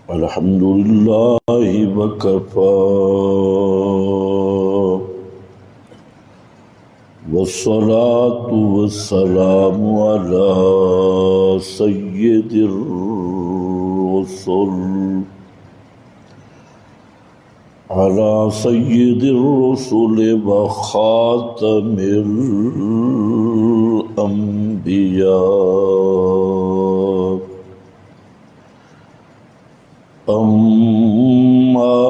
الحمد لله وكفى والصلاة والسلام على سيد الرسل وخاتم الأنبياء. أما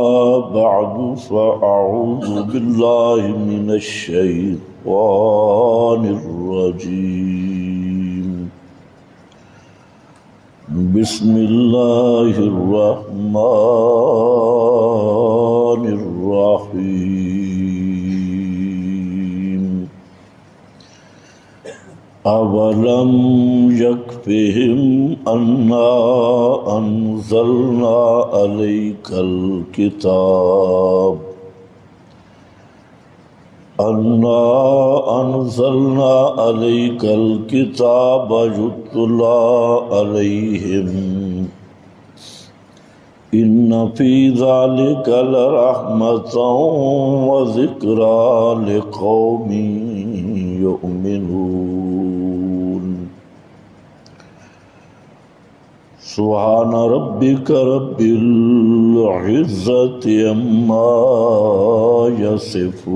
بعد فأعوذ بالله من الشيطان الرجيم. بسم الله الرحمن الرحيم. أولم يكفهم أنا أنزلنا عليك الكتاب يتلى عليهم إن في ذلك لرحمة وذكرى لقوم يؤمنون. سبحان ربك رب العزة عما يصفون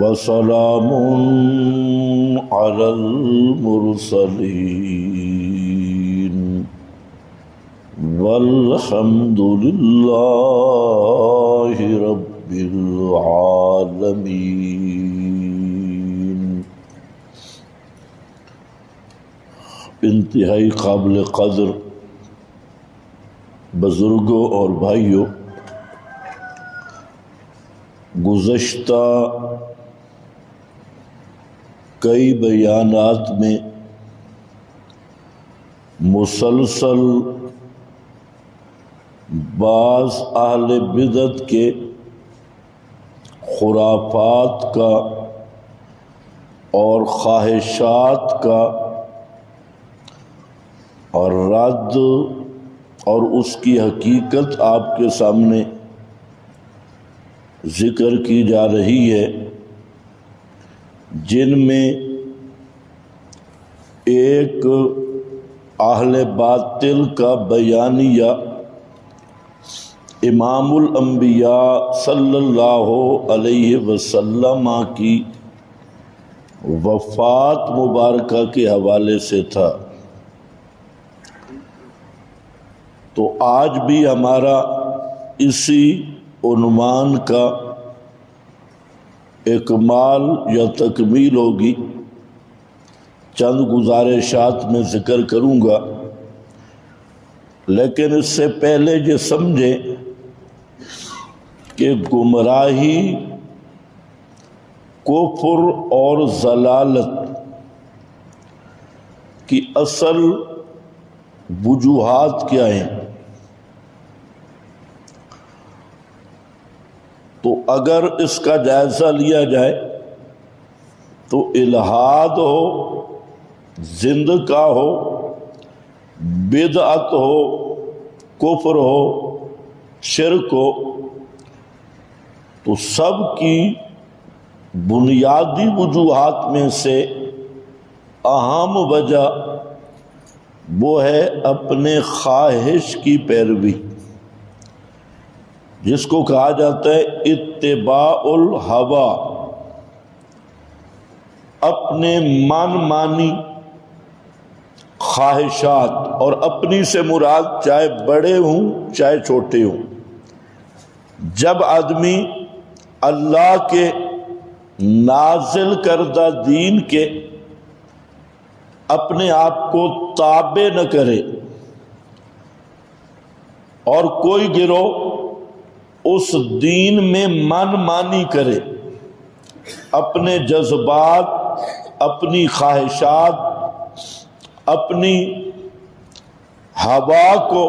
وسلام على المرسلين والحمد لله رب العالمين. انتہائی قابل قدر بزرگوں اور بھائیوں، گزشتہ کئی بیانات میں مسلسل بعض اہل بدعت کے خرافات کا اور خواہشات کا اور رد اور اس کی حقیقت آپ کے سامنے ذکر کی جا رہی ہے، جن میں ایک اہل باطل کا بیانیہ امام الانبیاء صلی اللہ علیہ وسلم کی وفات مبارکہ کے حوالے سے تھا. تو آج بھی ہمارا اسی عنوان کا اکمال یا تکمیل ہوگی. چند گزارشات میں ذکر کروں گا، لیکن اس سے پہلے یہ سمجھیں کہ گمراہی، کفر اور ضلالت کی اصل وجوہات کیا ہیں. تو اگر اس کا جائزہ لیا جائے تو الحاد ہو، زندقہ ہو، بدعت ہو، کفر ہو، شرک ہو، تو سب کی بنیادی وجوہات میں سے اہم وجہ وہ ہے اپنے خواہش کی پیروی، جس کو کہا جاتا ہے اتباع الہوا. اپنے من مانی خواہشات، اور اپنی سے مراد چاہے بڑے ہوں چاہے چھوٹے ہوں. جب آدمی اللہ کے نازل کردہ دین کے اپنے آپ کو تابع نہ کرے اور کوئی گروہ اس دین میں من مانی کرے، اپنے جذبات، اپنی خواہشات، اپنی ہوا کو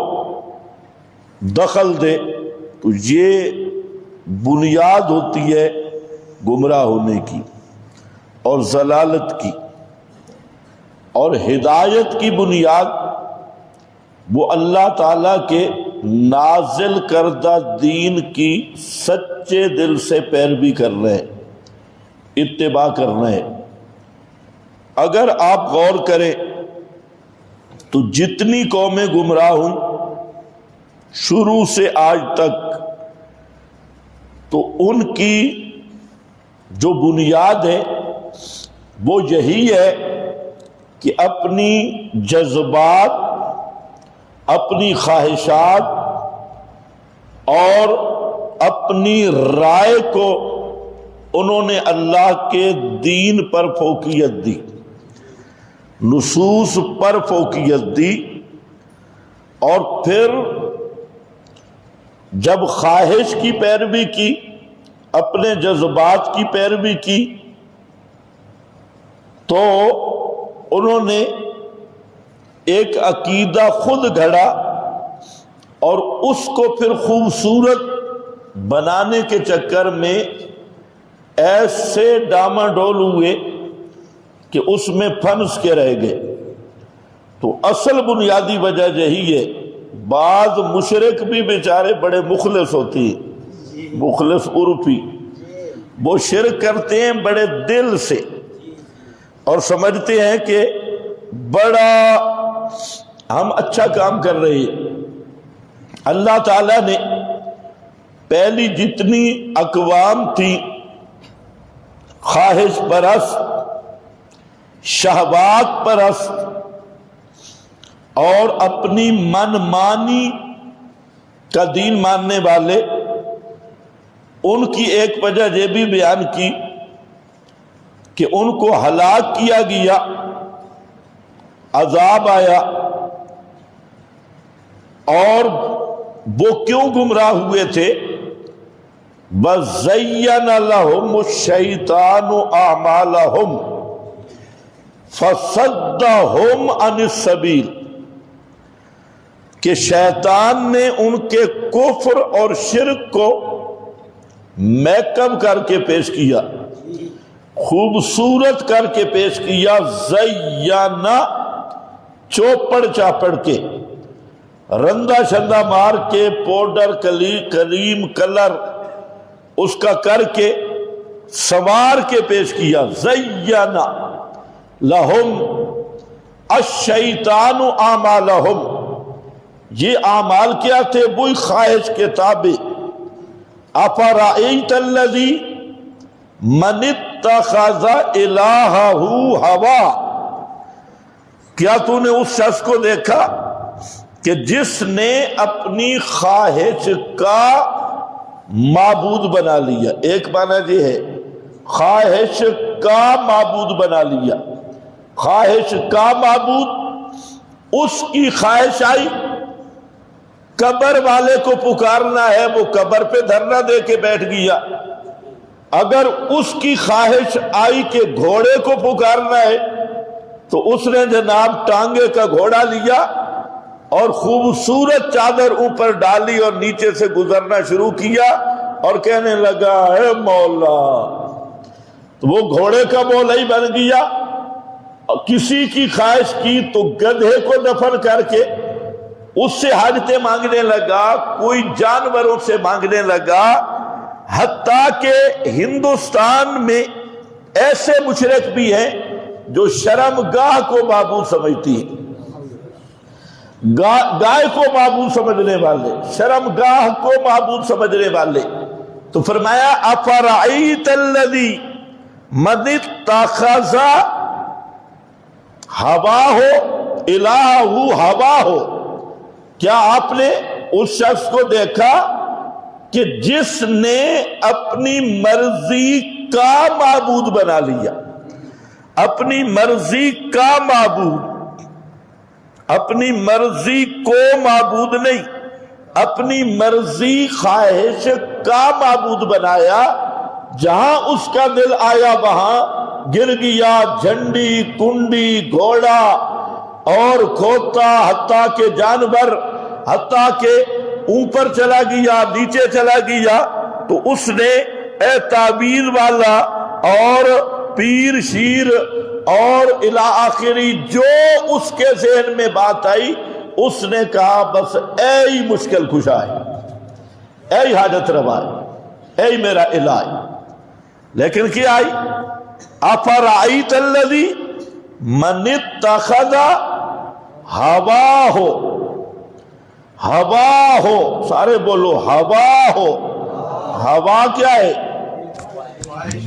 دخل دے، تو یہ بنیاد ہوتی ہے گمراہ ہونے کی اور ضلالت کی. اور ہدایت کی بنیاد وہ اللہ تعالیٰ کے نازل کردہ دین کی سچے دل سے پیروی کر رہے ہیں، اتباع کر رہے ہیں۔ اگر آپ غور کریں تو جتنی قومیں گمراہ ہوں شروع سے آج تک، تو ان کی جو بنیاد ہے وہ یہی ہے کہ اپنی جذبات، اپنی خواہشات اور اپنی رائے کو انہوں نے اللہ کے دین پر فوقیت دی، نصوص پر فوقیت دی، اور پھر جب خواہش کی پیروی کی، اپنے جذبات کی پیروی کی، تو انہوں نے ایک عقیدہ خود گھڑا اور اس کو پھر خوبصورت بنانے کے چکر میں ایسے ڈاماڈول ہوئے کہ اس میں پھنس کے رہ گئے۔ تو اصل بنیادی وجہ یہی ہے۔ بعض مشرک بھی بیچارے بڑے مخلص ہوتی ہیں، مخلص عرفی، وہ شرک کرتے ہیں بڑے دل سے اور سمجھتے ہیں کہ بڑا ہم اچھا کام کر رہے ہیں۔ اللہ تعالیٰ نے پہلی جتنی اقوام تھی خواہش پرست، شہوات پرست اور اپنی من مانی کا دین ماننے والے، ان کی ایک وجہ یہ بھی بیان کی کہ ان کو ہلاک کیا گیا، عذاب آیا، اور وہ کیوں گمراہ ہوئے تھے؟ وَزَيَّنَ لَهُمُ الشَّيْطَانُ أَعْمَالَهُمْ فَصَدَّهُمْ عَنِ السَّبِيلِ، کہ شیطان نے ان کے کفر اور شرک کو میک اپ کر کے پیش کیا، خوبصورت کر کے پیش کیا، زینا چوپڑ چاپڑ کے، رندہ شندہ مار کے، پاؤڈر کریم کلر اس کا کر کے سوار کے پیش کیا۔ زینا لہم الشیطان اعمالہم، یہ اعمال کیا تھے؟ وہی خواہش کے تابع۔ افرأیت الذی من اتخذ الہہ ہوا، کیا تو نے اس شخص کو دیکھا کہ جس نے اپنی خواہش کا معبود بنا لیا؟ ایک معنی یہ ہے خواہش کا معبود بنا لیا، خواہش کا معبود۔ اس کی خواہش آئی قبر والے کو پکارنا ہے، وہ قبر پہ دھرنا دے کے بیٹھ گیا۔ اگر اس کی خواہش آئی کہ گھوڑے کو پکارنا ہے تو اس نے جناب ٹانگے کا گھوڑا لیا اور خوبصورت چادر اوپر ڈالی اور نیچے سے گزرنا شروع کیا اور کہنے لگا اے مولا، تو وہ گھوڑے کا مولا ہی بن گیا۔ کسی کی خواہش کی تو گدھے کو دفن کر کے اس سے حاجتیں مانگنے لگا، کوئی جانوروں سے مانگنے لگا، حتیٰ کہ ہندوستان میں ایسے مشرک بھی ہیں جو شرمگاہ کو معبود سمجھتی ہیں، گائے کو معبود سمجھنے والے، شرمگاہ کو معبود سمجھنے والے۔ تو فرمایا افرأیت الذی من اتخذ ہواہ الہہ ہواہ، کیا آپ نے اس شخص کو دیکھا کہ جس نے اپنی مرضی کا معبود بنا لیا؟ اپنی مرضی کا معبود، اپنی مرضی کو معبود نہیں، اپنی مرضی خواہش کا معبود بنایا۔ جہاں اس کا دل آیا وہاں گر گیا، جھنڈی، کنڈی، گھوڑا اور کھوتا، حتیٰ کہ جانور، حتیٰ کہ اوپر چلا گیا، نیچے چلا گیا۔ تو اس نے اے تعبیر والا اور پیر شیر اور الی آخری جو اس کے ذہن میں بات آئی اس نے کہا بس اے مشکل کشا ہے، اے حاجت روا ہے، اے میرا الہ۔ لیکن کیا آئی؟ افرأیت الذی من اتخذ ہواہ، ہوا ہو، سارے بولو ہوا ہو۔ ہوا کیا ہے؟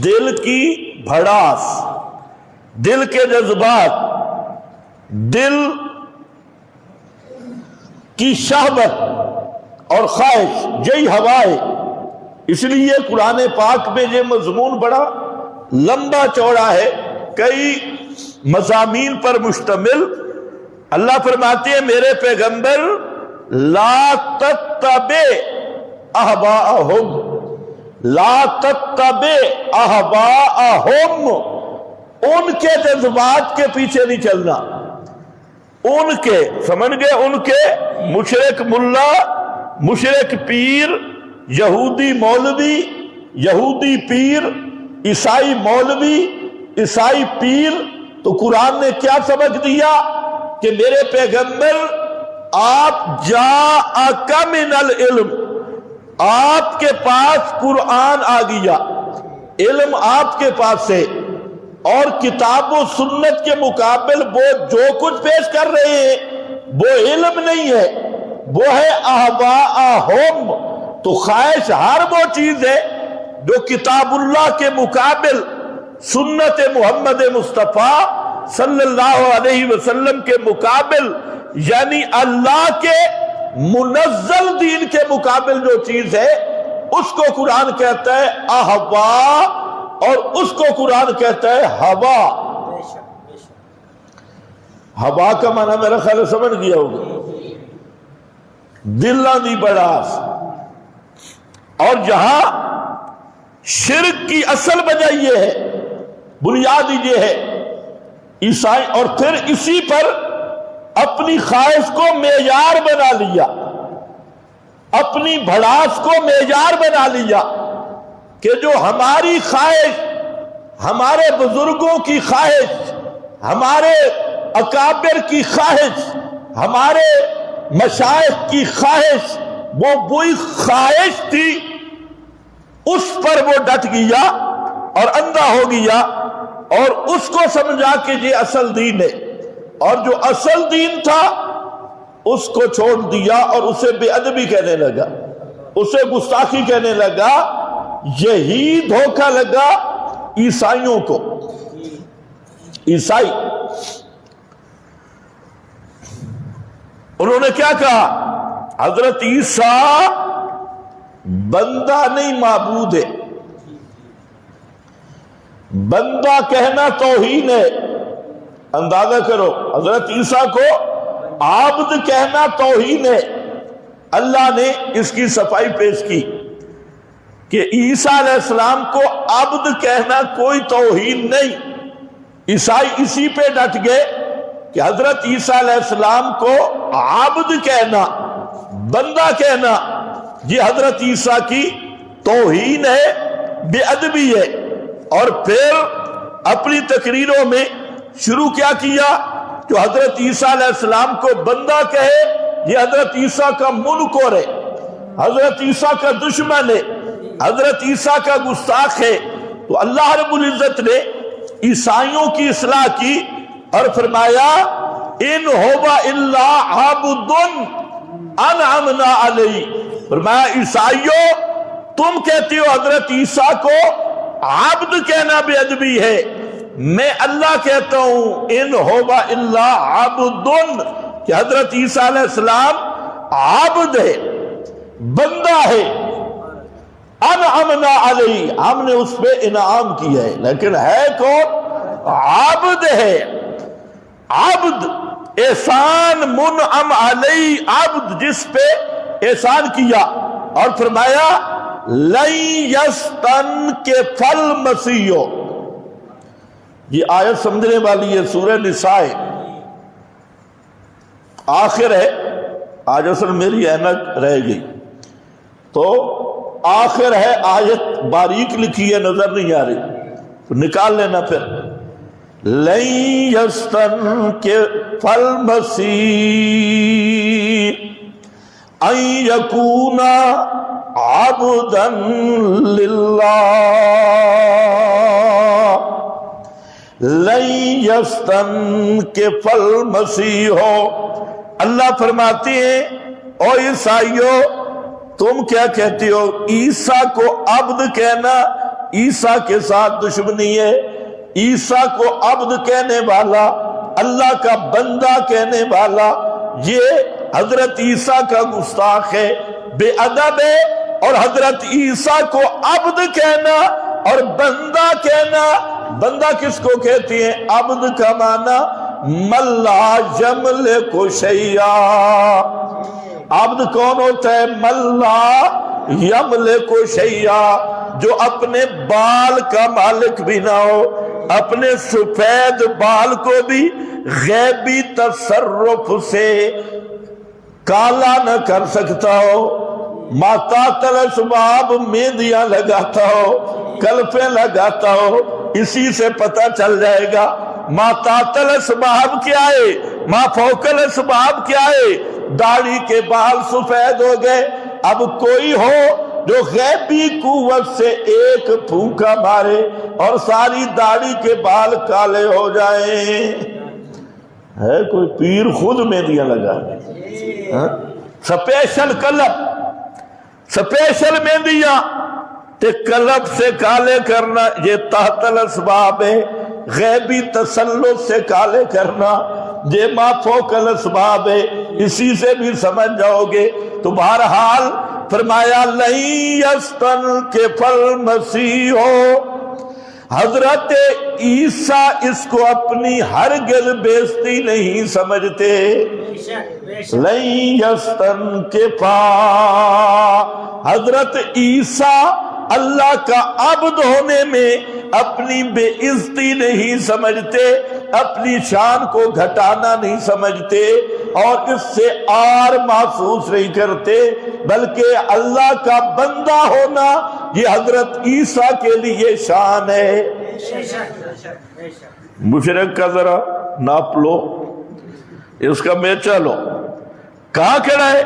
دل کی بھڑاس، دل کے جذبات، دل کی شہوت اور خواہش، یہی ہوا ہے۔ اس لیے قرآن پاک میں یہ مضمون بڑا لمبا چوڑا ہے، کئی مضامین پر مشتمل۔ اللہ فرماتے ہیں میرے پیغمبر لا تتبع اہواءہم، لا تتبع اہواءہم، ان کے جذبات کے پیچھے نہیں چلنا، ان کے، سمجھ گئے، ان کے مشرک ملا، مشرک پیر، یہودی مولوی، یہودی پیر، عیسائی مولوی، عیسائی پیر۔ تو قرآن نے کیا سبق دیا کہ میرے پیغمبر آپ جاءک من العلم، آپ کے پاس قرآن آ گیا، علم آپ کے پاس ہے، اور کتاب و سنت کے مقابل وہ جو کچھ پیش کر رہے ہیں وہ علم نہیں ہے، وہ ہے اہواءہم۔ تو خواہش ہر وہ چیز ہے جو کتاب اللہ کے مقابل سنت محمد مصطفیٰ صلی اللہ علیہ وسلم کے مقابل، یعنی اللہ کے منزل دین کے مقابل جو چیز ہے اس کو قرآن کہتا ہے اہوا، اور اس کو قرآن کہتا ہے ہوا۔ ہوا کا معنی میرا خیال سمجھ گیا ہوگا، دلاں دی بڑاس۔ اور جہاں شرک کی اصل وجہ یہ ہے، بنیاد یہ ہے، عیسائی، اور پھر اسی پر اپنی خواہش کو معیار بنا لیا، اپنی بھڑاس کو معیار بنا لیا کہ جو ہماری خواہش، ہمارے بزرگوں کی خواہش، ہمارے اکابر کی خواہش، ہمارے مشائخ کی خواہش، وہ وہی خواہش تھی، اس پر وہ ڈٹ گیا اور اندھا ہو گیا، اور اس کو سمجھا کہ یہ اصل دین ہے، اور جو اصل دین تھا اس کو چھوڑ دیا اور اسے بے ادبی کہنے لگا، اسے گستاخی کہنے لگا۔ یہی دھوکہ لگا عیسائیوں کو۔ عیسائی انہوں نے کیا کہا؟ حضرت عیسیٰ بندہ نہیں معبود ہے، بندہ کہنا توہین ہے۔ اندازہ کرو، حضرت عیسیٰ کو عابد کہنا توہین ہے۔ اللہ نے اس کی صفائی پیش کی کہ عیسیٰ علیہ السلام کو عبد کہنا کوئی توہین نہیں۔ عیسائی اسی پہ ڈٹ گئے کہ حضرت عیسیٰ علیہ السلام کو عبد کہنا، بندہ کہنا، یہ حضرت عیسیٰ کی توہین ہے، بے ادبی ہے۔ اور پھر اپنی تقریروں میں شروع کیا جو حضرت عیسیٰ علیہ السلام کو بندہ کہے یہ حضرت عیسیٰ کا منکر ہے، حضرت عیسیٰ کا دشمن ہے، حضرت عیسیٰ کا گستاخ ہے۔ تو اللہ رب العزت نے عیسائیوں کی اصلاح کی اور فرمایا ان ہوا الا عبد انعمنا علیہ۔ فرمایا عیسائیوں تم کہتے ہو حضرت عیسیٰ کو عبد کہنا بے ادبی ہے، میں اللہ کہتا ہوں ان ہوا الا عبد، کہ حضرت عیسیٰ علیہ السلام عبد ہے، بندہ ہے، انعمنا علیہ، ہم نے اس پہ انعام کیا ہے، لیکن ہے کون؟ عبد ہے۔ عبد احسان منعم علیہ، عبد جس پہ احسان کیا۔ اور فرمایا لن یستنکف المسیح، یہ آیت سمجھنے والی ہے، سورہ نساء آخر ہے، آج اصل میری اینک رہ گئی تو آخر ہے، آیت باریک لکھی ہے، نظر نہیں آ رہی، نکال لینا پھر۔ لن يستنكف المسيح ان يكون عبدا للہ لن يستنكف المسیح. اللہ فرماتے ہیں او عیسائیو تم کیا کہتے ہو؟ عیسیٰ کو عبد کہنا عیسیٰ کے ساتھ دشمنی ہے. عیسیٰ کو عبد کہنے والا، اللہ کا بندہ کہنے والا، یہ حضرت عیسیٰ کا گستاخ ہے، بے ادب ہے. اور حضرت عیسیٰ کو عبد کہنا اور بندہ کہنا، بندہ کس کو کہتے ہیں؟ عبد کا معنی من لا یملک شیئا. عبد کون ہوتا ہے؟ من لا یملک شیئا، جو اپنے بال کا مالک بھی نہ ہو، اپنے سفید بال کو بھی غیبی تصرف سے کالا نہ کر سکتا ہو، ماتاتل اسباب مہندیاں لگاتا ہو، کلفیں لگاتا ہو، اسی سے پتہ چل جائے گا ماتاتل اسباب کیا ہے، ما فوق الاسباب کیا ہے. داڑھی کے بال سفید ہو گئے. اب کوئی ہو جو غیبی قوت سے ایک پھونکا مارے اور ساری داڑھی کے بال کالے ہو جائیں. ہے کوئی پیر خود مہندیاں لگا سپیشل کلب، سپیشل مہندیاں تے کلب سے کالے کرنا، یہ تحت الاسباب ہے. غیبی تسلط سے کالے کرنا یہ ما فوق الاسباب ہے. اسی سے بھی سمجھ جاؤ گے. تو بہرحال فرمایا لن یستنکف المسیح، حضرت عیسیٰ اس کو اپنی ہرگز بیزتی نہیں سمجھتے. لن یستنکف، حضرت عیسیٰ اللہ کا عبد ہونے میں اپنی بے عزتی نہیں سمجھتے، اپنی شان کو گھٹانا نہیں سمجھتے اور اس سے آر محسوس نہیں کرتے، بلکہ اللہ کا بندہ ہونا یہ حضرت عیسیٰ کے لیے شان ہے. مشرک کا ذرا ناپ لو، اس کا میچا لو. کہاں کھڑا ہے؟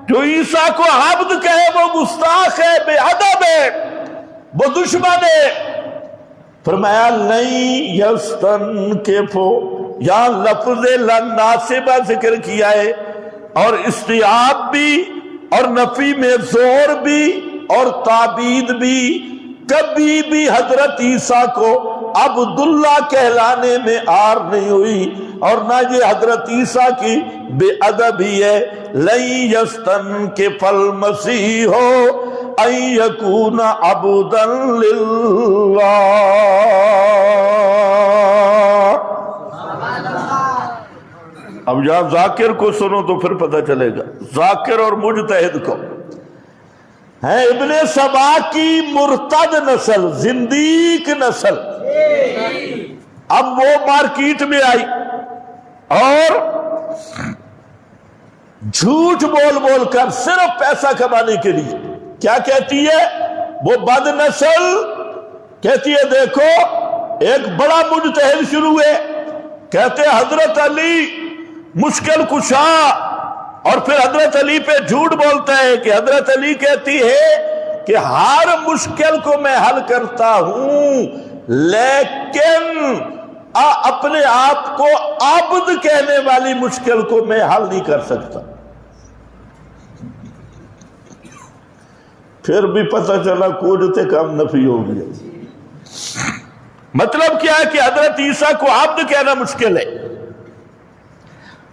جو عیسیٰ کو عبد کہے وہ گستاخ ہے، بے ادب ہے، وہ دشمن ہے. فرمایا لن یستنکف، یہاں لفظ لن ناسبہ ذکر کیا ہے اور استیاب بھی اور نفی میں زور بھی اور تعبید بھی. کبھی بھی حضرت عیسیٰ کو عبداللہ کہلانے میں آر نہیں ہوئی اور نہ یہ حضرت عیسیٰ کی بے ادبی ہے. لن یستنکف المسیح ان یکون عبدا للہ. اب یہاں ذاکر کو سنو تو پھر پتہ چلے گا، ذاکر اور مجتہد کو ہے ابن سبا کی مرتد نسل، زندیق نسل. اب وہ مارکیٹ میں آئی اور جھوٹ بول بول کر صرف پیسہ کمانے کے لیے کیا کہتی ہے؟ وہ بد نسل کہتی ہے دیکھو ایک بڑا مجتہد شروع ہے، کہتے حضرت علی مشکل کشا، اور پھر حضرت علی پہ جھوٹ بولتا ہے کہ حضرت علی کہتی ہے کہ ہر مشکل کو میں حل کرتا ہوں لیکن اپنے آپ کو عبد کہنے والی مشکل کو میں حل نہیں کر سکتا. پھر بھی پتہ چلا کوجتے کم نفی ہو گیا. مطلب کیا ہے کہ حضرت عیسیٰ کو عبد کہنا مشکل ہے.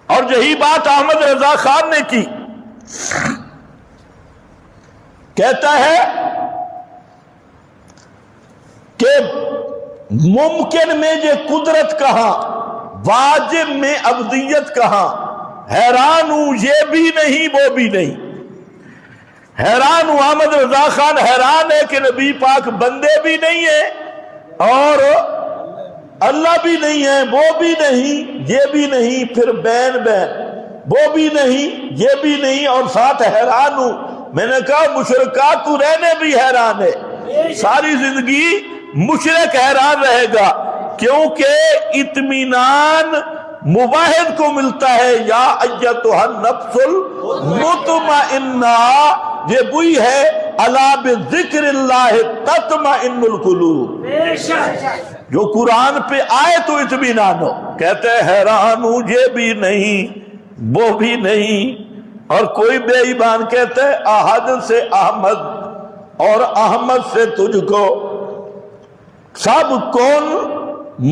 اور یہی بات احمد رضا خان نے کی. کہتا ہے کہ ممکن میں یہ قدرت کہاں، واجب میں عبدیت کہاں. حیران ہوں، یہ بھی نہیں وہ بھی نہیں. حیران ہوں، احمد رضا خان حیران ہے کہ نبی پاک بندے بھی نہیں ہیں اور اللہ بھی نہیں ہے، وہ بھی نہیں یہ بھی نہیں، پھر بین بین وہ بھی نہیں یہ بھی نہیں، اور ساتھ حیران ہوں. میں نے کہا مشرکات تو رہنے بھی حیران ہے، ساری زندگی مشرک حیران رہے گا. کیونکہ اطمینان مواحد کو ملتا ہے، یا ایتھا النفس المطمئنہ، یہ وہی ہے الا بذکر اللہ تطمئن القلوب، جو قرآن پہ آئے تو اطمینان ہو۔ کہتے ہیں حیران ہوں، یہ بھی نہیں وہ بھی نہیں، اور کوئی بے ایمان کہتے ہیں احد سے احمد اور احمد سے تجھ کو، سب کون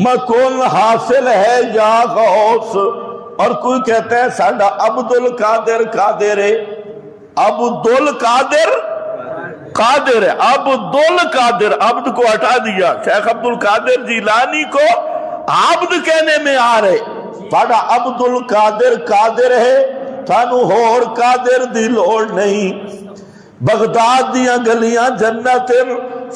مکون حاصل ہے یا غوث، اور کوئی کہتا ہے ساڈا عبد القادر قادر ہے، عبد القادر قادر ہے، عبد القادر، عبد کو ہٹا دیا، شیخ عبد القادر جیلانی کو عبد کہنے میں آ رہے، ساڈا عبد القادر قادر ہے، سانو ہور قادر دی لوڑ نہیں، بغداد دیاں گلیاں جنت،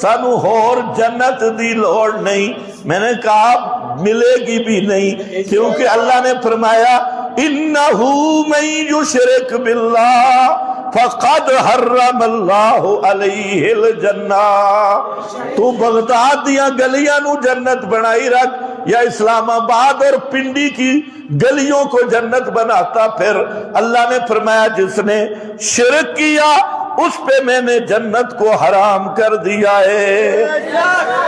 سانو ہور جنت دی لوڑ نہیں۔ میں نے کہا ملے گی بھی نہیں، کیونکہ اللہ نے فرمایا انہو من یشرک باللہ فقد حرم اللہ علیہ الجنہ۔ تو بغداد دیاں گلیاں نو جنت بنائی رکھ، یا اسلام آباد اور پنڈی کی گلیوں کو جنت بناتا پھر۔ اللہ نے فرمایا جس نے شرک کیا اس پہ میں نے جنت کو حرام کر دیا ہے،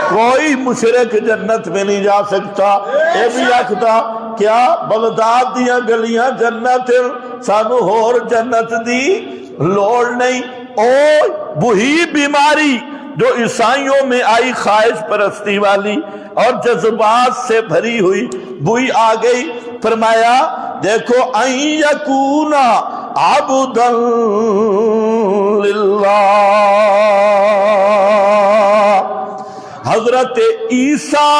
کوئی مشرک جنت میں نہیں جا سکتا۔ اے بھی آکھتا کیا بغداد دیاں گلیاں جنت، سانو ہور جنت دی لوڑ نہیں۔ او وہی بیماری جو عیسائیوں میں آئی، خواہش پرستی والی اور جذبات سے بھری ہوئی، وہی آ گئی۔ فرمایا دیکھو ان یکون عبدا للہ، حضرت عیسیٰ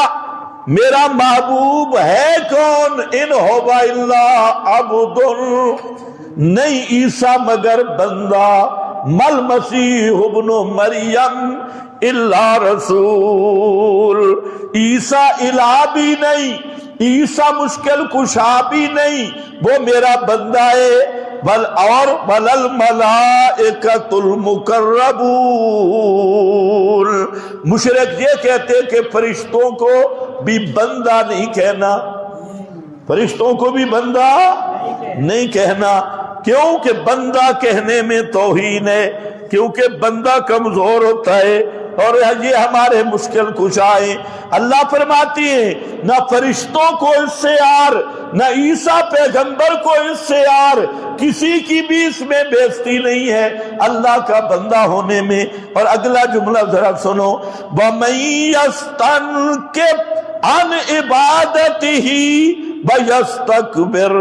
میرا محبوب ہے کون؟ ان ہو اللہ عبد، نہیں عیسیٰ مگر بندہ، مل مسیح ابن مریم الا رسول، عیسیٰ الہ بھی نہیں، عیسیٰ مشکل کشا بھی نہیں، وہ میرا بندہ ہے۔ بل اور بل الملائکۃ المقربون، مشرک یہ کہتے کہ فرشتوں کو بھی بندہ نہیں کہنا، فرشتوں کو بھی بندہ نہیں کہنا، کیوں کہ بندہ کہنے میں توہین ہے، کیونکہ بندہ کمزور ہوتا ہے اور یہ ہمارے مشکل کشائیں۔ اللہ فرماتی ہیں نہ فرشتوں کو اس سے آر، نہ عیسیٰ پیغمبر کو اس سے آر، کسی کی بھی اس میں بےزتی نہیں ہے اللہ کا بندہ ہونے میں۔ اور اگلا جملہ ذرا سنو، وَمَن يَسْتَنْكِبْ عَنْ عِبَادَتِهِ وَيَسْتَكْبِرْ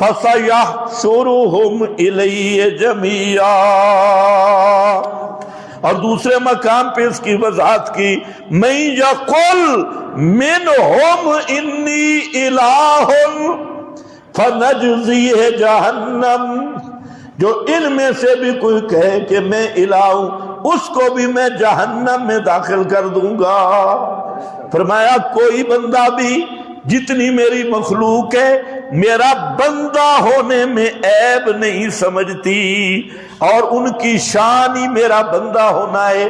فَسَيَحْشُرُهُمْ إِلَيْهِ جَمِيعًا۔ اور دوسرے مقام پہ اس کی وضاحت کی، مَن يَقُلْ مِنْهُمْ إِنِّي إِلَٰهٌ فَنَجْزِيهِ جَهَنَّمَ، جو ان میں سے بھی کوئی کہے کہ میں الہ ہوں، اس کو بھی میں جہنم میں داخل کر دوں گا۔ فرمایا کوئی بندہ بھی، جتنی میری مخلوق ہے، میرا بندہ ہونے میں عیب نہیں سمجھتی، اور ان کی شان ہی میرا بندہ ہونا ہے،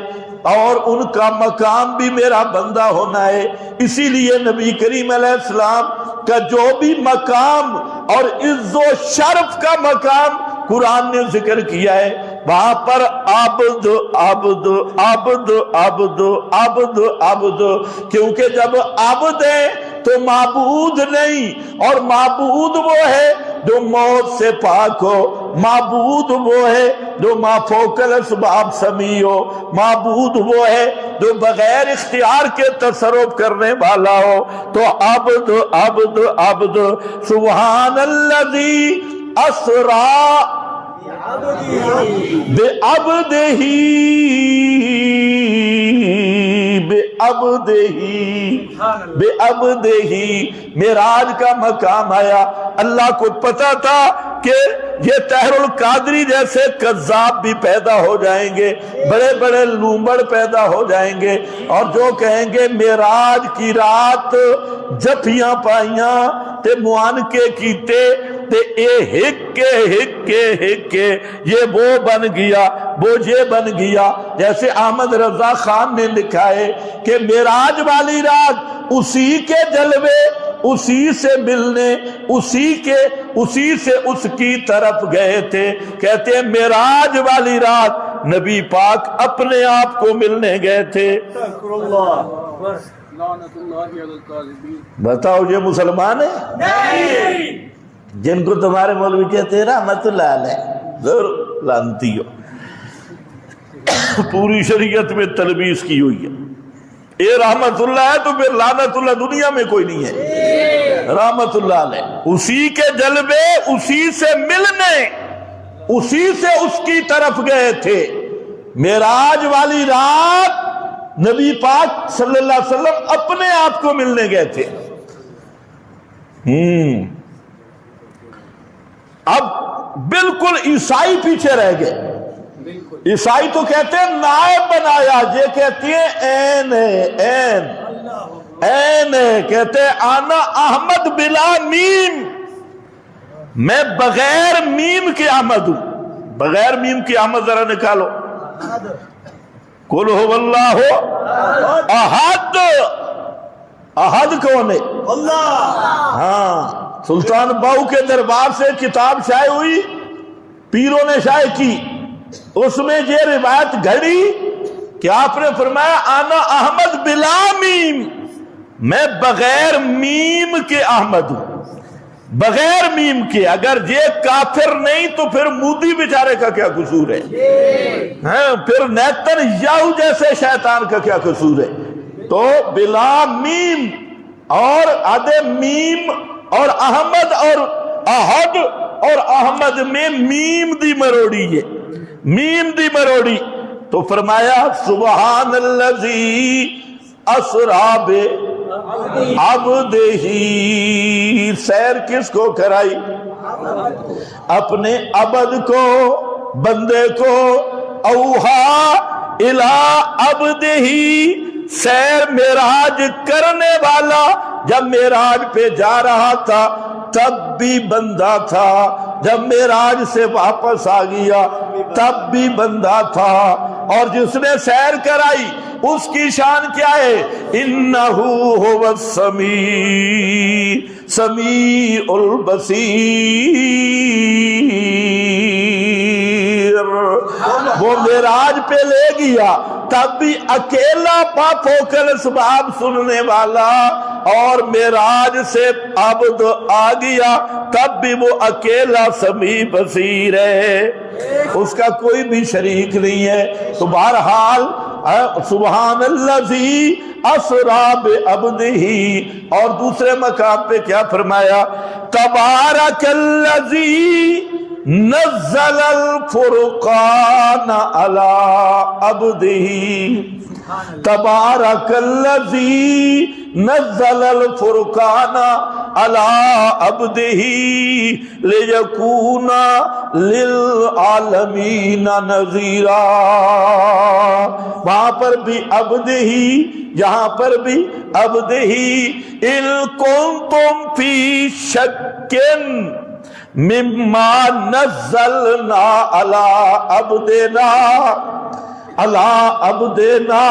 اور ان کا مقام بھی میرا بندہ ہونا ہے۔ اسی لیے نبی کریم علیہ السلام کا جو بھی مقام اور عز و شرف کا مقام قرآن نے ذکر کیا ہے، وہاں پر عبد عبد عبد عبد عبد عبد، کیونکہ جب عبد ہے تو معبود نہیں، اور معبود وہ ہے جو موت سے پاک ہو، معبود وہ ہے جو ما فوق الاسباب سمیع ہو، معبود وہ ہے جو بغیر اختیار کے تصرف کرنے والا ہو۔ تو عبد عبد عبد، سبحان الذی اسرا بعبدہ بعبدہ، معراج کا مقام آیا۔ اللہ کو پتا تھا کہ یہ طاہر القادری جیسے کذاب بھی پیدا ہو جائیں گے، بڑے بڑے لومبڑ پیدا ہو جائیں گے، اور جو کہیں گے معراج کی رات جفیاں پائیاں تے معانکے کیتے، تے اے ہکے یہ وہ بن گیا، وہ یہ بن گیا۔ جیسے احمد رضا خان نے لکھا ہے کہ معراج والی رات اسی کے جلوے، اسی سے ملنے، اسی سے اس کی طرف گئے تھے۔ کہتے ہیں معراج والی رات نبی پاک اپنے آپ کو ملنے گئے تھے۔ بتاؤ یہ مسلمان ہے؟ نہیں۔ جن کو تمہارے مولوی کہتے ہیں رحمت اللہ علیہ، ضرور لانتی ہو، پوری شریعت میں تلبیس کی ہوئی ہے۔ اے رحمت اللہ ہے تو پھر لعنت اللہ دنیا میں کوئی نہیں ہے۔ رحمت اللہ علیہ اسی کے جلوے، اسی سے ملنے، اسی سے اس کی طرف گئے تھے۔ معراج والی رات نبی پاک صلی اللہ علیہ وسلم اپنے آپ کو ملنے گئے تھے۔ اب بالکل عیسائی پیچھے رہ گئے۔ عیسائی تو کہتے ہیں نائب بنایا، یہ کہتی ہیں این ہے، این ہے، کہتے ہیں آنا احمد بلا میم، میں بغیر میم کے احمد ہوں۔ بغیر میم کی احمد ذرا نکالو۔ قل هو اللہ احد، احد کون ہے؟ اللہ۔ ہاں، سلطان باؤ کے دربار سے کتاب شائع ہوئی، پیروں نے شائع کی، اس میں یہ روایت گھڑی کہ آپ نے فرمایا آنا احمد بلا میم، میں بغیر میم کے احمد ہوں۔ بغیر میم کے، اگر یہ کافر نہیں تو پھر مودی بیچارے کا کیا قصور ہے؟ پھر نیتن یاہو جیسے شیطان کا کیا قصور ہے؟ تو بلا میم اور آدھے میم اور احمد اور احد اور احمد میں میم دی مروڑی ہے، میم دی مروڑی۔ تو فرمایا سبحان الذی اسریٰ بعبدہ، سیر کس کو کرائی؟ اپنے عبد کو، بندے کو۔ اوحا الی عبدہ، سیر معراج کرنے والا جب معراج پہ جا رہا تھا تب بھی بندہ تھا، جب معراج سے واپس آ گیا تب بھی بندہ تھا، اور جس نے سیر کرائی اس کی شان کیا ہے؟ انہو هو السمیع البصیر۔ وہ معراج پہ لے گیا تب بھی اکیلا پاپ ہو کر اسباب سننے والا، اور معراج سے عبد آ گیا تب بھی وہ اکیلا سمیع بصیر ہے، اس کا کوئی بھی شریک نہیں ہے۔ تو بہرحال سبحان الذی اسریٰ بعبدہ، اور دوسرے مقام پہ کیا فرمایا؟ تبارک الذی نزل الفرقان علی عبدہ، تبارک الذی نزل الفرقان علی عبدہ لیکون للعالمین نذیرا۔ وہاں پر بھی عبدہ، یہاں پر بھی عبدہ۔ ان کنتم فی شک مما نزلنا علی عبدنا، علی عبدنا،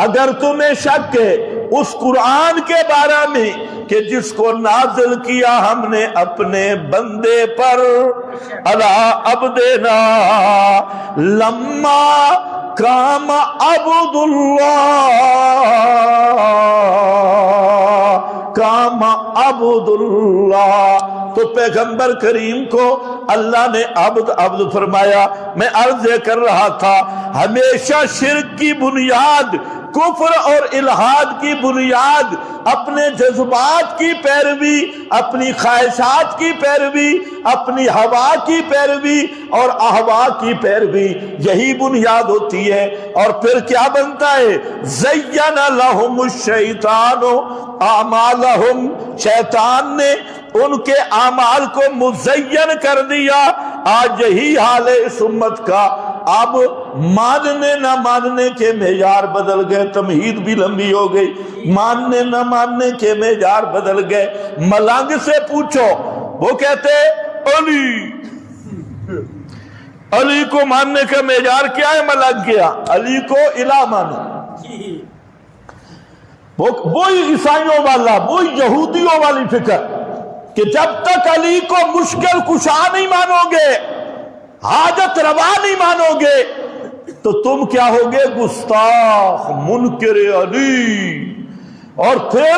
اگر تمہیں شک ہے اس قرآن کے بارے میں کہ جس کو نازل کیا ہم نے اپنے بندے پر، علی عبدنا، لما قام عبد اللہ، قام عبد اللہ، تو پیغمبر کریم کو اللہ نے عبد عبد فرمایا۔ میں عرض یہ کر رہا تھا ہمیشہ شرک کی بنیاد، کفر اور الحاد کی بنیاد اپنے جذبات کی پیروی، اپنی خواہشات کی پیروی، اپنی ہوا کی پیروی اور احوا کی پیروی، یہی بنیاد ہوتی ہے۔ اور پھر کیا بنتا ہے؟ زین لہم الشیطان اعمالہم، شیطان نے ان کے اعمال کو مزین کر دیا۔ آج یہی حال ہے اس امت کا، اب ماننے نہ ماننے کے معیار بدل گئے، تمہید بھی لمبی ہو گئی، ماننے نہ ماننے کے معیار بدل گئے۔ ملنگ سے پوچھو وہ کہتے علی، علی کو ماننے کا معیار کیا ہے؟ ملنگ کیا، علی کو الہ مانو۔ وہی عیسائیوں والا، وہی یہودیوں والی فکر کہ جب تک علی کو مشکل کشا نہیں مانو گے، حاجت روا نہیں مانو گے، تو تم کیا ہوگے؟ گستاخ، منکر علی۔ اور پھر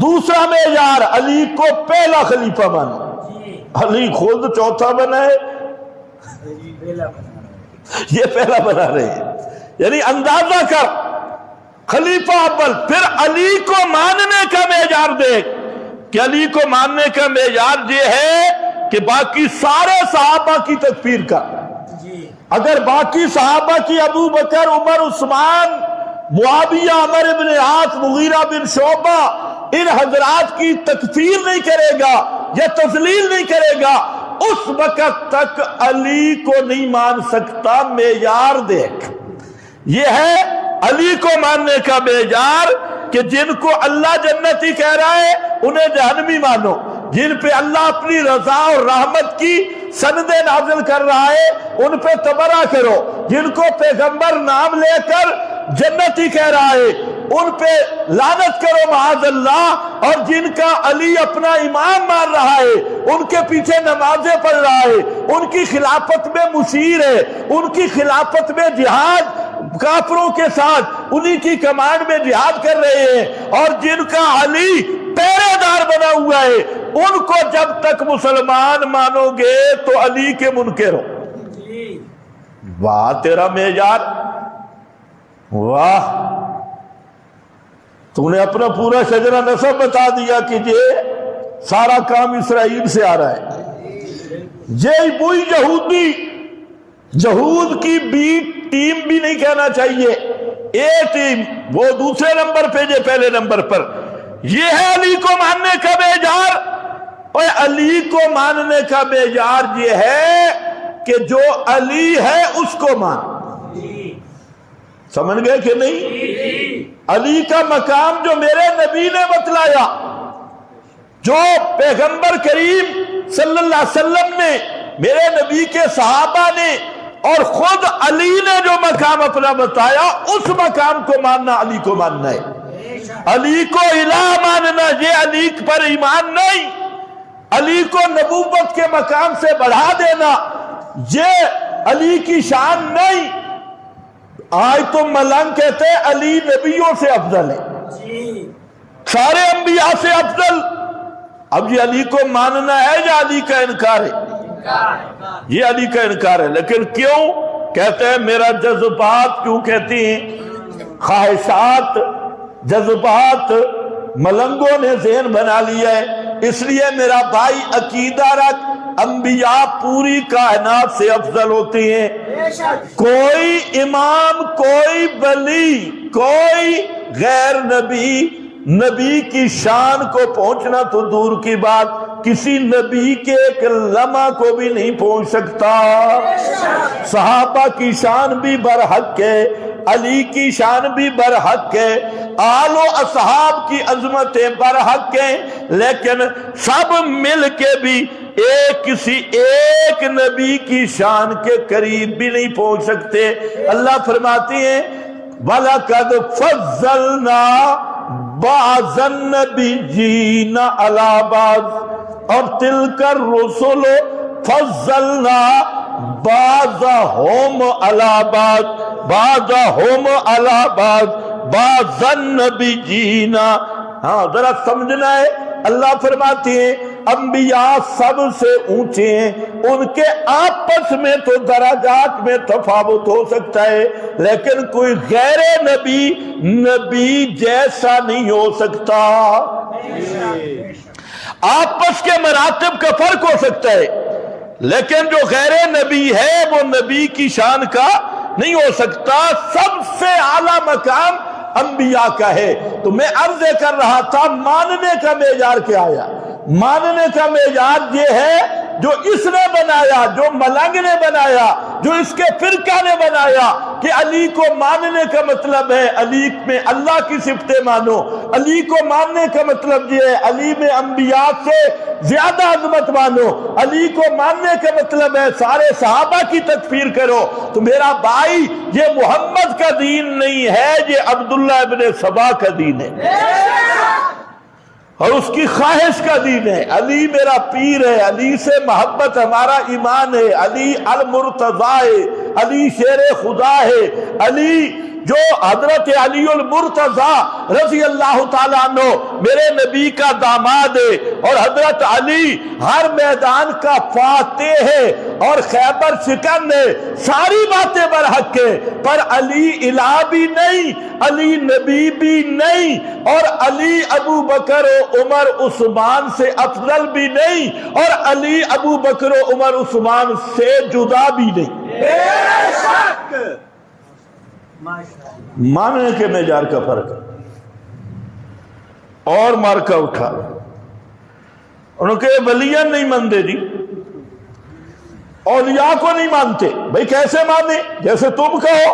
دوسرا معیار، علی کو پہلا خلیفہ مانو۔ علی خود چوتھا بنا ہے، یہ پہلا بنا رہے ہیں۔ یعنی اندازہ کر، خلیفہ اول، پھر علی کو ماننے کا معیار دیکھ کہ علی کو ماننے کا معیار یہ ہے کہ باقی سارے صحابہ کی تکفیر کا۔ اگر باقی صحابہ کی ابو بکر، عمر، عثمان، معاویہ، عمر ابن عاص، مغیرہ بن شعبہ، ان حضرات کی تکفیر نہیں کرے گا یا تذلیل نہیں کرے گا، اس وقت تک علی کو نہیں مان سکتا۔ معیار دیکھ، یہ ہے علی کو ماننے کا معیار کہ جن کو اللہ جنتی کہہ رہا ہے انہیں جہنمی مانو، جن پہ اللہ اپنی رضا اور رحمت کی سندیں نازل کر رہا ہے ان پہ تبرہ کرو، جن کو پیغمبر نام لے کر جنتی کہہ رہا ہے ان پہ لعنت کرو معاذ اللہ، اور جن کا علی اپنا امام مان رہا ہے، ان کے پیچھے نمازیں پڑھ رہا ہے، ان کی خلافت میں مشیر ہے، ان کی خلافت میں جہاد کافروں کے ساتھ انہی کی کمانڈ میں جہاد کر رہے ہیں، اور جن کا علی پہرے دار بنا ہوا ہے، ان کو جب تک مسلمان مانو گے تو علی کے منکر ہو۔ واہ تیرا معیار، واہ، تو نے اپنا پورا شجرہ نسب بتا دیا کہ یہ سارا کام اسرائیل سے آ رہا ہے۔ یہ وہی یہودی، یہود کی بی ٹیم بھی نہیں کہنا چاہیے، اے ٹیم، وہ دوسرے نمبر پہ، یہ پہلے نمبر پر۔ یہ ہے علی کو ماننے کا معیار، اور علی کو ماننے کا معیار یہ ہے کہ جو علی ہے اس کو مان۔ سمجھ گئے کہ نہیں؟ علی کا مقام جو میرے نبی نے بتلایا، جو پیغمبر کریم صلی اللہ علیہ وسلم نے، میرے نبی کے صحابہ نے، اور خود علی نے جو مقام اپنا بتایا، اس مقام کو ماننا علی کو ماننا ہے۔ علی کو الہ ماننا، یہ علی پر ایمان نہیں۔ علی کو نبوت کے مقام سے بڑھا دینا، یہ علی کی شان نہیں۔ آج تو ملنگ کہتے ہیں علی نبیوں سے افضل ہے، سارے انبیاء سے افضل۔ اب یہ علی کو ماننا ہے یا علی کا انکار ہے؟ یہ علی کا انکار ہے۔ لیکن کیوں کہتے ہیں؟ میرا جذبات، کیوں کہتی ہیں؟ خواہشات، جذبات ملنگوں نے ذہن بنا لیا ہے، اس لیے میرا بھائی عقیدہ رکھ، انبیاء پوری کائنات سے افضل ہوتے ہیں۔ کوئی امام، کوئی ولی، کوئی غیر نبی، نبی کی شان کو پہنچنا تو دور کی بات، کسی نبی کے ایک لمحہ کو بھی نہیں پہنچ سکتا۔ صحابہ کی شان بھی برحق ہے، علی کی شان بھی برحق ہے، آل و اصحاب کی عظمتیں برحق ہیں، لیکن سب مل کے بھی کسی ایک نبی کی شان کے قریب بھی نہیں پہنچ سکتے۔ اللہ فرماتی ہیں وَلَقَدْ فَضَّلْنَا بَعْضَ النَّبِيِّينَ عَلَىٰ بَعْضٍ، اور تِلْكَ الرُّسُلُ فَضَّلْنَا بَعْضَهُمْ عَلَىٰ بَعْضٍ بَعْضَهُمْ عَلَىٰ بَعْضٍ بَعْضَ النَّبِيِّينَ۔ ہاں ذرا سمجھنا ہے، اللہ فرماتے ہیں انبیاء سب سے اونچے ہیں، ان کے آپس میں تو درجات میں تفاوت ہو سکتا ہے، لیکن کوئی غیر نبی نبی جیسا نہیں ہو سکتا۔ آپس کے مراتب کا فرق ہو سکتا ہے، لیکن جو غیر نبی ہے وہ نبی کی شان کا نہیں ہو سکتا۔ سب سے اعلیٰ مقام انبیاء کا ہے۔ تو میں عرض کر رہا تھا ماننے کا معیار کیا آیا؟ ماننے کا معیار یہ ہے جو اس نے بنایا، جو ملنگ نے بنایا، جو اس کے فرقہ نے بنایا کہ علی کو ماننے کا مطلب ہے علی میں اللہ کی صفتیں مانو، علی کو ماننے کا مطلب یہ ہے علی میں انبیاء سے زیادہ عظمت مانو، علی کو ماننے کا مطلب ہے سارے صحابہ کی تکفیر کرو، تو میرا بھائی یہ محمد کا دین نہیں ہے، یہ عبداللہ ابن سبا کا دین ہے اور اس کی خواہش کا دین ہے۔ علی میرا پیر ہے، علی سے محبت ہمارا ایمان ہے، علی المرتضی ہے، علی شیر خدا ہے، علی جو حضرت علی المرتضی رضی اللہ تعالیٰ عنہ میرے نبی کا داماد ہے، اور حضرت علی ہر میدان کا فاتح ہے اور خیبر شکن ہے، ساری باتیں برحق ہے، پر علی الہ بھی نہیں، علی نبی بھی نہیں، اور علی ابو بکر و عمر عثمان سے افضل بھی نہیں، اور علی ابو بکر و عمر عثمان سے جدا بھی نہیں۔ بے شک ماننے کے معیار کا فرق ہے۔ اور مارکا اٹھا انہوں کہ ولیاں نہیں مانتے جی، اولیاء کو نہیں مانتے، بھئی کیسے مانے؟ جیسے تم کہو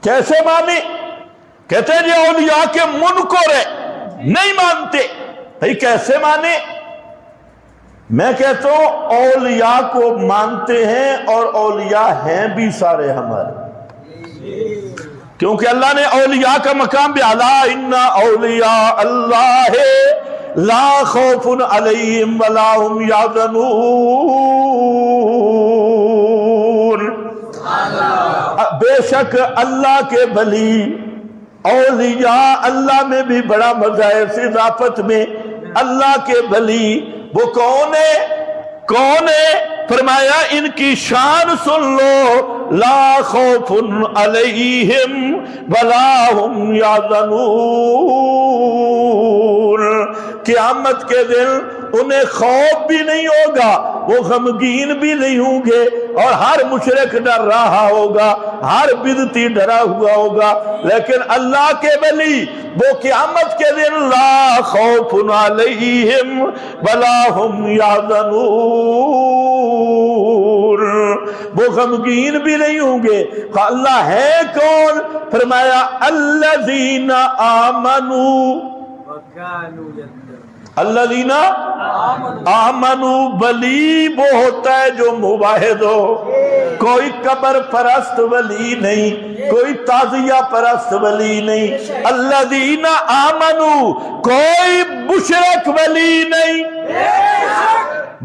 کیسے مانے؟ کہتے ہیں جی اولیاء کے منکر ہے، نہیں مانتے، بھئی کیسے مانے؟ میں کہتا ہوں اولیاء کو مانتے ہیں اور اولیاء ہیں بھی سارے ہمارے، کیونکہ اللہ نے اولیاء کا مقام بھی اعلیٰ ان اولیاء اللہ لا خوف علیہم ولا هم یحزنون، بے شک اللہ کے ولی اولیاء، اللہ میں بھی بڑا مزہ ہے اس اضافت میں، اللہ کے ولی وہ کون ہے؟ فرمایا ان کی شان سن لو، لا خوف علیہم ولا هم یحزنون، قیامت کے دن انہیں خوف بھی نہیں ہوگا، وہ غمگین بھی نہیں ہوں گے، اور ہر مشرک ڈر رہا ہوگا، ہر بدعتی ڈرا ہوا ہوگا، لیکن اللہ کے ولی وہ قیامت کے دن لا خوف علیہم ولا هم یحزنون، وہ غمگین بھی نہیں ہوں گے۔ اللہ ہے کون؟ فرمایا الذین آمنوا الذین آمنوا، ولی وہ ہوتا ہے جو موحد ہو، کوئی قبر پرست ولی نہیں، کوئی تعزیہ پرست ولی نہیں، الذین آمنوا، کوئی مشرک ولی نہیں۔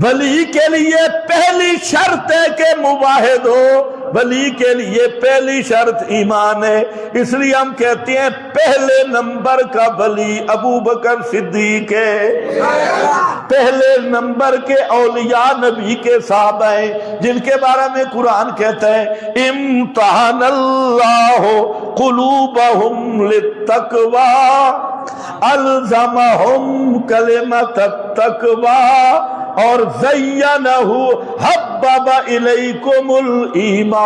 ولی کے لیے پہلی شرط ہے کہ موحد ہو، ولی کے لیے پہلی شرط ایمان ہے، اس لیے ہم کہتے ہیں پہلے نمبر کا ولی ابو بکر صدیق ہے، پہلے نمبر کے اولیاء نبی کے صحابہ ہیں، جن کے بارے میں قرآن کہتا ہے امتحان اللہ قلوبہم للتقوی الزمہم کلمۃ التقوی اور زینہ حبب الیکم الایمان،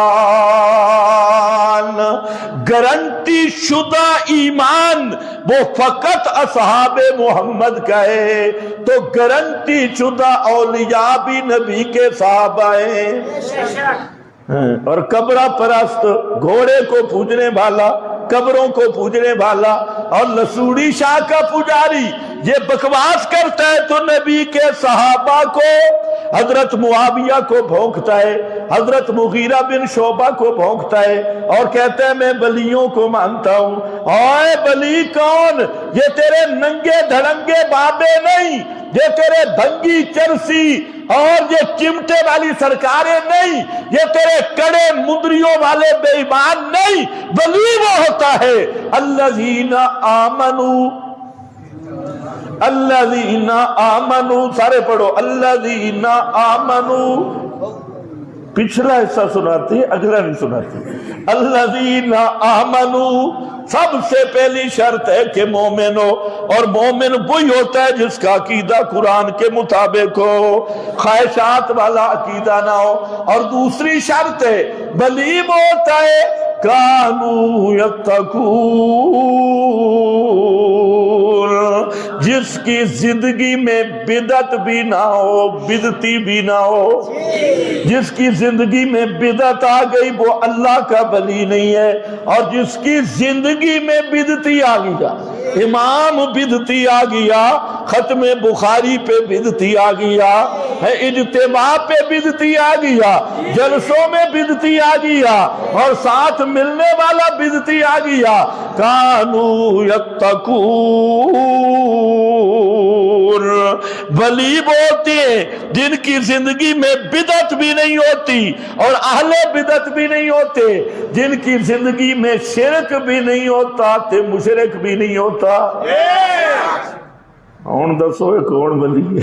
گارنٹی شدہ ایمان وہ فقط اصحاب محمد کا ہے، تو گارنٹی شدہ اولیاء بھی نبی کے صحابہ ہیں، اور قبرہ پرست، گھوڑے کو پوجنے والا، قبروں کو پوجنے والا اور لسوڑی شاہ کا پجاری یہ بکواس کرتا ہے تو نبی کے صحابہ کو، حضرت معاویہ کو بھونکتا ہے، حضرت مغیرہ بن شعبہ کو بھونکتا ہے اور کہتا ہے میں ولیوں کو مانتا ہوں۔ اوے ولی کون؟ یہ تیرے ننگے دھڑنگے بابے نہیں، یہ تیرے بھنگی چرسی اور یہ چمٹے والی سرکاریں نہیں، یہ تیرے کڑے مدریوں والے بے ایمان نہیں، ولی وہ ہوتا ہے الذین آمنوا، الذین آمنوا، سارے پڑھو الذین آمنوا، پچھلا حصہ سناتی اگلا نہیں سناتی، الذین آمنوا، سب سے پہلی شرط ہے کہ مومن ہو، اور مومن وہی ہوتا ہے جس کا عقیدہ قرآن کے مطابق ہو، خواہشات والا عقیدہ نہ ہو، اور دوسری شرط ہے ولی وہ ہوتا ہے کانوا یتقون، جس کی زندگی میں بدعت بھی نہ ہو، بدعتی بھی نہ ہو. جس کی زندگی میں بدعت آ گئی وہ اللہ کا ولی نہیں ہے، اور جس کی زندگی میں بدعتی آ گیا، امام بدعتی آ گیا، ختم بخاری پہ بدعتی آ گیا، اجتماع پہ بدعتی آ گیا، جلسوں میں بدعتی آ گیا، اور ساتھ ملنے والا بدعتی آ گیا. کانو یتقون، ولی وہ ہوتے ہیں جن کی زندگی میں بدعت بھی نہیں ہوتی اور اہل بدعت بھی نہیں ہوتے، جن کی زندگی میں شرک بھی نہیں ہوتا تے مشرک بھی نہیں ہوتا. ہوں دسو کون ولی ہے؟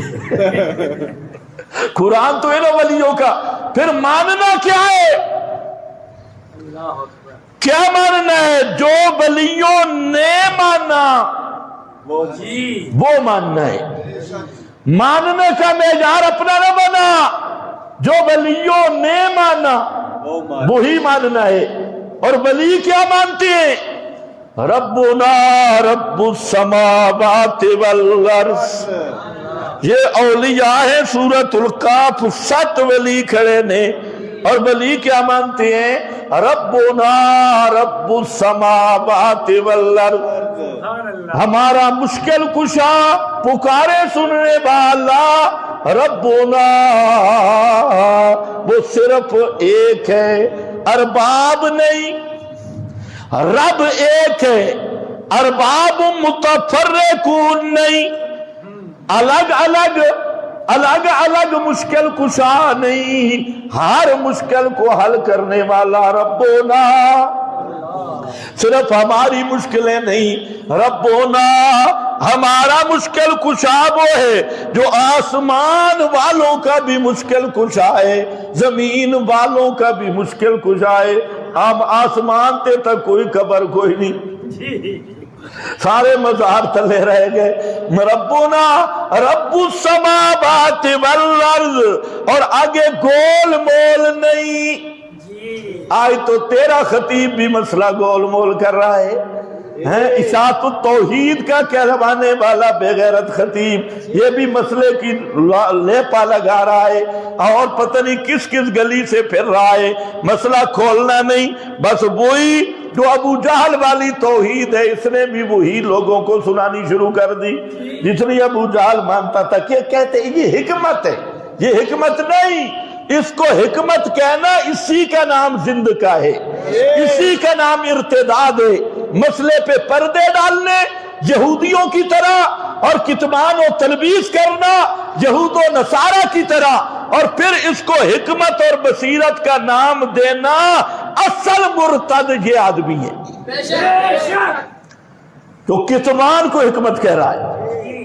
قرآن تو ہے نا ولیوں کا. پھر ماننا کیا ہے؟ کیا ماننا ہے؟ جو ولیوں نے مانا وہ ماننا ہے. ماننے کا معیار اپنا نہ بنا، جو ولیوں نے مانا وہی ماننا ہے. اور ولی کیا مانتے ہیں؟ ربنا رب السماوات والارض. یہ اولیاء ہیں، سورۃ القاف 7 ولی کھڑے نے. اور ولی کیا مانتے ہیں؟ ربنا رب السماوات والارض، ہمارا مشکل کشا، پکارے سننے والا ربنا، وہ صرف ایک ہے، ارباب نہیں. رب ایک ہے، ارباب متفرقون نہیں، الگ الگ مشکل کشا نہیں، ہر مشکل کو حل کرنے والا ربنا. صرف ہماری مشکلیں نہیں، ربنا ہمارا مشکل کشا وہ ہے جو آسمان والوں کا بھی مشکل کشا ہے، زمین والوں کا بھی مشکل کشا ہے. اب آسمان تے تک کوئی خبر کوئی نہیں، سارے مزار تلے رہ گئے. ربنا رب السماوات والارض، اور آگے گول مول نہیں. آج تو تیرا خطیب بھی مسئلہ گول مول کر رہا ہے، اشاعت التوحید کا کہلوانے والا بے غیرت خطیب یہ بھی مسئلے کی لیپا لگا رہا ہے، اور پتہ نہیں کس کس گلی سے پھر رہا ہے. مسئلہ کھولنا نہیں، بس وہی جو ابو جہل والی توحید ہے اس نے بھی وہی لوگوں کو سنانی شروع کر دی. جس نے ابو جہل مانتا تھا کہ کہتے یہ حکمت ہے، یہ حکمت نہیں. اس کو حکمت کہنا اسی کا نام زند کا ہے، اسی کا نام ارتداد ہے. مسئلے پہ پردے ڈالنے یہودیوں کی طرح، اور کتمان و تلبیس کرنا یہود و نصارہ کی طرح، اور پھر اس کو حکمت اور بصیرت کا نام دینا، اصل مرتد یہ آدمی ہے. تو کتمان کو حکمت کہہ رہا ہے،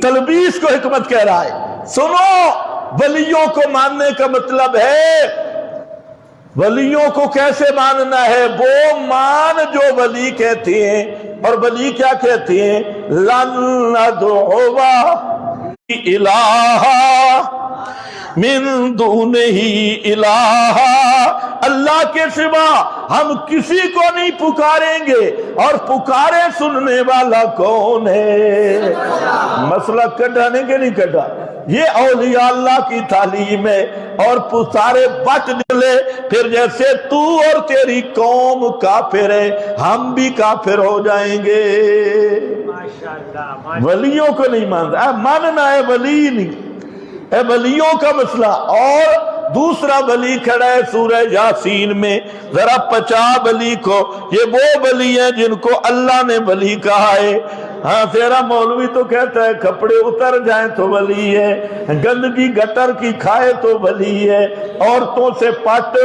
تلبیس کو حکمت کہہ رہا ہے. سنو، ولیوں کو ماننے کا مطلب ہے، ولیوں کو کیسے ماننا ہے؟ وہ مان جو ولی کہتے ہیں. اور ولی کیا کہتے ہیں؟ لن ندعو الہا من دونہ الہا، اللہ کے سوا ہم کسی کو نہیں پکاریں گے. اور پکارے سننے والا کون ہے؟ مسئلہ کٹا نہیں کہ نہیں کٹا؟ یہ اولیاء اللہ کی تعلیم ہے. اور سارے بٹ نکلے، پھر جیسے تو اور تیری قوم کافر ہے، ہم بھی کافر ہو جائیں گے. ولیوں کو نہیں مانتا، ماننا ہے ولی نہیں، اے ولیوں کا مسئلہ. اور دوسرا ولی کھڑا ہے سورہ یاسین میں، ذرا پچا ولی کو. یہ وہ ولی ہیں جن کو اللہ نے ولی کہا ہے. ہاں تیرا مولوی تو کہتا ہے کپڑے اتر جائیں تو ولی ہے، گندگی گٹر کی کھائے تو ولی ہے، عورتوں سے پٹ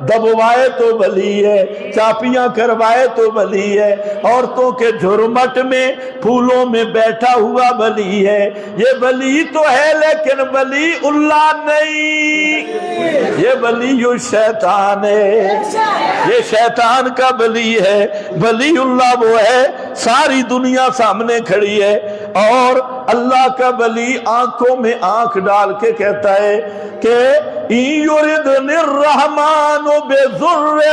دبوائے تو ولی ہے، چاپیاں کروائے تو ولی ہے، عورتوں کے جھرمٹ میں پھولوں میں بیٹھا ہوا ولی ہے. یہ ولی تو ہے لیکن ولی اللہ نہیں، یہ ولی الشیطان ہے، یہ شیطان کا ولی ہے. ولی اللہ وہ ہے ساری دنیا سامنے کھڑی ہے، اور اللہ کا ولی آنکھوں میں آنکھ ڈال کے کہتا ہے کہ یردن الرحمن بضر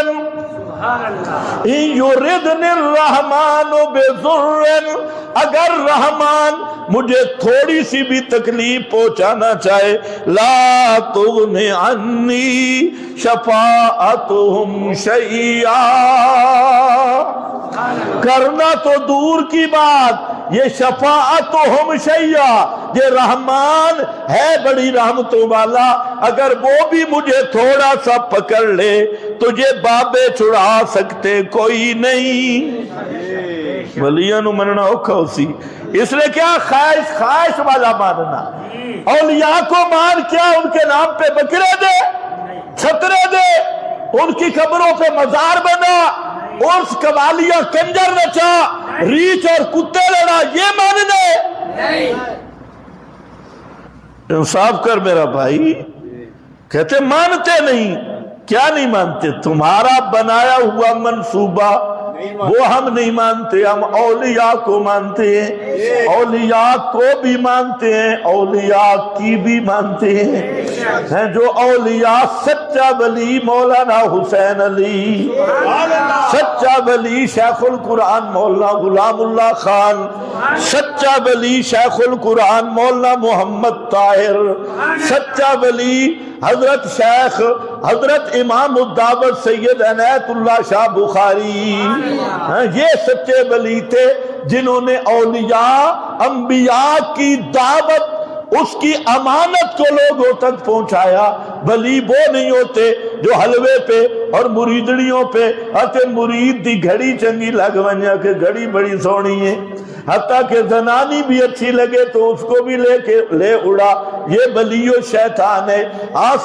یردن الرحمن بضر، اگر رحمان مجھے تھوڑی سی بھی تکلیف پہنچانا چاہے، لا تغن عنی شفاعتہم شیئا، کرنا تو دور کی بات، یہ شفاعتہم شیئا، یہ رحمان ہے بڑی رحمتوں والا، اگر وہ بھی مجھے تھوڑا سا پکڑ لے تجھے بابے چھڑا سکتے کوئی نہیں۔ ولیاں نو مننا اوکھا اسی، اس لیے کیا خواہش والا ماننا، اولیاء کو مان کیا ان کے نام پہ بکرے دے، چھترے دے، ان کی قبروں پہ مزار بنا، عرس قوالیاں کنجر نچا، ریچھ اور کتے لڑا، یہ ماننے؟ انصاف کر میرا بھائی، کہتے مانتے نہیں، کیا نہیں مانتے؟ تمہارا بنایا ہوا منصوبہ وہ ہم نہیں مانتے، ہم اولیاء کو مانتے ہیں، اولیاء کو بھی مانتے ہیں، اولیاء کی بھی مانتے ہیں، جو اولیاء سچا ولی مولانا حسین علی، سچا ولی شیخ القرآن مولانا غلام اللہ خان، سچا ولی شیخ القرآن مولانا محمد طاہر، سچا ولی حضرت شیخ حضرت امام الدعوت سید عنایت اللہ شاہ بخاری، یہ سچے ولی تھے جنہوں نے اولیاء انبیاء کی دعوت، اس کی امانت کو لوگوں تک پہنچایا۔ ولی وہ نہیں ہوتے جو حلوے پہ اور مریدڑیوں پہ اتے مرید دی گھڑی چنگی لگ ونیا کہ گھڑی بڑی سونی ہے، حتیٰ کہ زنانی بھی اچھی لگے تو اس کو بھی لے اڑا، یہ ولی و شیطان ہے۔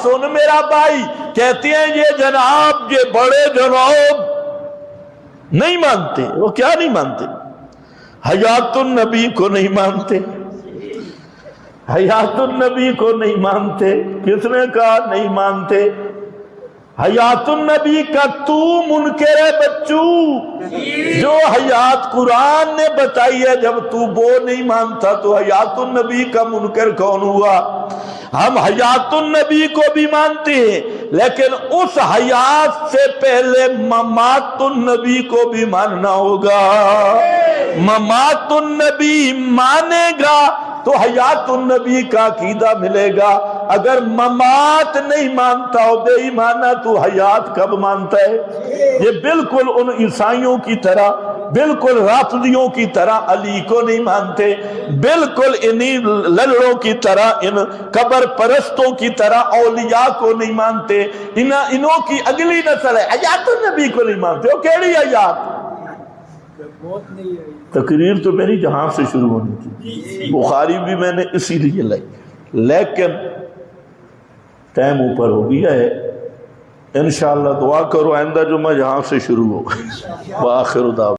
سن میرا بھائی، کہتے ہیں یہ جناب، یہ بڑے جناب نہیں مانتے، وہ کیا نہیں مانتے؟ حیات النبی کو نہیں مانتے، حیات النبی کو نہیں مانتے۔ کس نے کہا نہیں مانتے؟ حیات النبی کا تو منکر ہے بچو، جو حیات قرآن نے بتائی ہے، جب تو وہ نہیں مانتا تو حیات النبی کا منکر کون ہوا؟ ہم حیات النبی کو بھی مانتے ہیں، لیکن اس حیات سے پہلے ممات النبی کو بھی ماننا ہوگا۔ ممات النبی مانے گا تو حیات النبی کا عقیدہ ملے گا، اگر ممات نہیں مانتا ہو بے ایمانہ تو حیات کب مانتا ہے؟ یہ بالکل ان عیسائیوں کی طرح، بالکل رافضیوں کی طرح علی کو نہیں مانتے، بالکل انہی للڑوں کی طرح، ان قبر پرستوں کی طرح اولیاء کو نہیں مانتے۔ انہوں کی اگلی نسل ہے حیات النبی کو نہیں مانتے۔ وہ کیڑی حیات؟ تقریر تو میری جہاں سے شروع ہونی تھی، بخاری بھی میں نے اسی لیے لائی، لیکن ٹائم اوپر ہو گیا ہے۔ انشاءاللہ دعا کرو آئندہ جمعہ جہاں سے شروع ہو۔ وآخر دعوانا